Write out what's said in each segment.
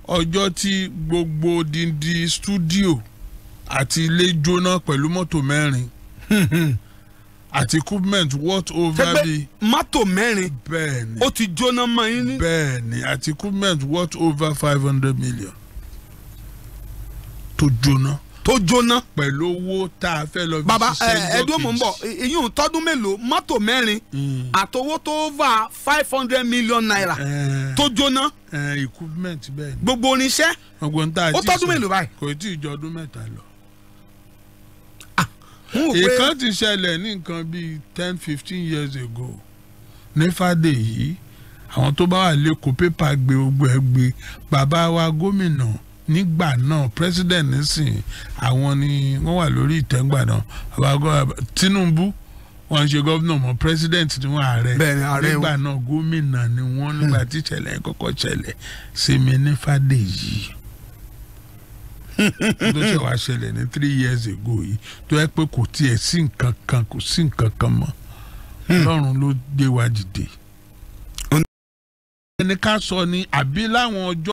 ọjọ́ tí gbogbo dindi studio àti ilé jóná pẹ̀lú mọ́tò mẹ́rin àti equipment worth over the mọ́tò mẹ́rin bẹ́ẹ̀ni ó ti jóná mọ́ yín ní. bẹ́ẹ̀ni àti equipment worth over 500 million tó jóná pẹ̀lú owó tá a fẹ́ lọ fi baba ṣiṣẹ́ ẹdún mò ń bọ̀ ìyún tọdún mélòó mọ́tò mẹ́rin àtowó tó over 500 million naira tó jóná. equipment bẹ́ẹ̀ni. gbogbo oníṣẹ́ ó tọdún mélòó báyìí. kò tí ì jọ ọdún mẹ́ta lọ. ìkan ti ṣẹlẹ̀ ní nǹkan bíi 10-15 years ago ní fàdé yìí àwọn tó bá wà lẹ́kọ̀ọ́ pépà gbé ogbó ẹ gbé bàbá wa gómìnà nígbà náà president nísìn àwọn ni wọ́n wà lórí ìtẹ́ngbà náà bàbá Tinubu wọ́n ń ṣe gómìnà mọ́ president ni wọ́n ààrẹ nígbà náà gómìnà ni wọ́n nígbà tí ìṣẹ̀lẹ̀ yẹn kọ́kọ́ ṣẹlẹ̀ sí mi ní fàdé yìí tó ṣe wá ṣẹlẹ̀ ní 3 years ago yìí tó yẹ pé kò tiẹ̀ sí nǹkan kan kò sí nǹkan kan mọ́ Ọlọ́run ló gbé wa dìde. ẹni ká sọ ni àbí láwọn ọjọ́.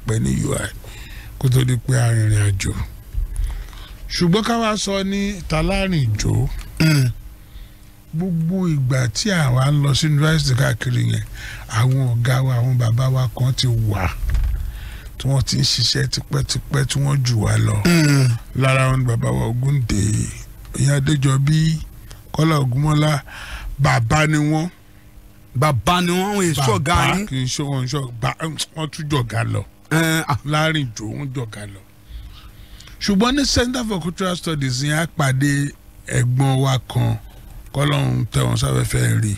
pẹ́ ní UI kó tó di pé arìnrìn àjò ṣùgbọ́n ká wá sọ ní talárìn ìjó gbogbo ìgbà tí àwa ń lọ sí yunifásitì káàkiri yẹn àwọn ọ̀gá wa àwọn bàbá wa kan ti wà tí wọ́n ti ń ṣiṣẹ́ tipẹ́tipẹ́ tí wọ́n jù wá lọ lára wọn ni bàbá wa Ògúndé ìyá Adéjọbí Kọ́lá Ògúnmọ́lá bàbá ni wọ́n èso ọ̀gá yín kì í ṣe wọn wọ́n tún jọ̀gá lọ láàrin ìjò wọn jọ̀gá lọ ṣùgbọ́n ní Center for Cultural Studies yẹn á pàdé ẹ̀gbọ́n wa kan kọ́lọ́hún tẹ̀wọ̀n sáfẹ́fẹ́ rí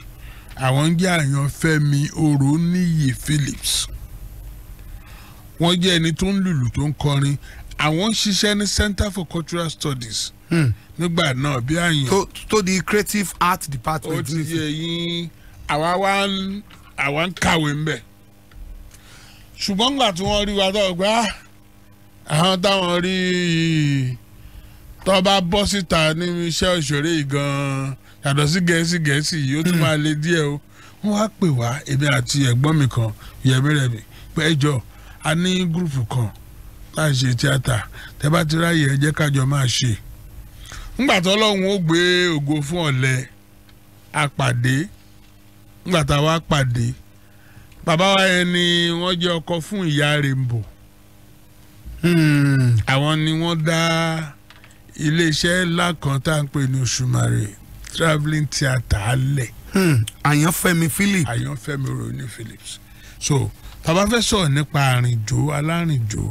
àwọn jẹ́ àyàn Fẹ́mi Oróníyì Phillips wọ́n jẹ́ ẹni tó ń lùlù tó ń kọrin àwọn ń ṣiṣẹ́ ní Center for Cultural Studies nígbà náà bí àyàn tó di Creative Art Department. ó ti yẹ yín àwa ń kàwé ń bẹ̀ ṣùgbọ́n nígbà tí wọ́n rí wa tó gbá àwọn táwọn rí tó bá bọ́ síta ní iṣẹ́ òṣèré yìí gan-an yàtọ̀ sí gẹ̀ẹ́sì yìí ó tún máa le díẹ̀ o wọ́n wá pè wá èmi àti ẹ̀gbọ́n mi kan Yẹmí Rẹ̀mí pé ẹjọ́ a ní gúrùpù kan láì ṣe tíátà tẹ́ bá ti ráyè ẹ jẹ́ kájọ máa ṣe ńgbà tó Ọlọ́run ó gbé ògo fún ọ̀lẹ àpàdé ńgbà tá a wá pàdé bàbá wa yẹn ni wọ́n jẹ́ ọkọ fún ìyá Rainbow àwọn ni wọ́n dá iléeṣẹ́ ńlá kan tá à ń pè ní Òṣùmàrè travelling theatre alẹ̀ Àyànfẹ́mi Phillips Àyànfẹ́mi Oróníyì Phillips so tá bá fẹ́ sọ̀rọ̀ nípa àrìnjó alárìnjó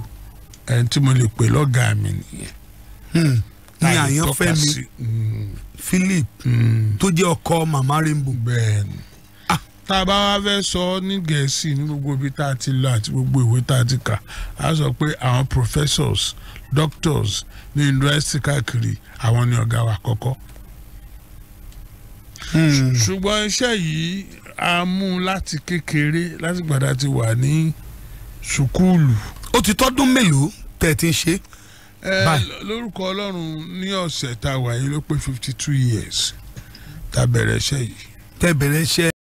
ẹni tí mo lè pè lọ́gàá mi nìyẹn ní Àyànfẹ́mi Phillips tó jẹ́ ọkọ màmá Rainbow. bẹ́ẹ̀ni tá a bá wá fẹ́ sọ ní Gẹ̀ẹ́sì ní gbogbo ibi tá a ti lọ àti gbogbo ìwé tá a ti kà á sọ pé àwọn professors doctors ní yunifásitì káàkiri àwọn ni ọ̀gá wa kọ́kọ́. ṣùgbọ́n iṣẹ́ yìí a mú láti kékeré láti gbàdá ti wà ní sùkúùlù. ó ti tọ́dún mélòó tẹ̀ ti ń ṣe. lórúkọ Ọlọ́run ní ọ̀sẹ̀ tá a wà yìí ló pé 52 years tá a bẹ̀rẹ̀ iṣẹ́ yìí. tẹ́ bẹ̀rẹ̀ iṣẹ́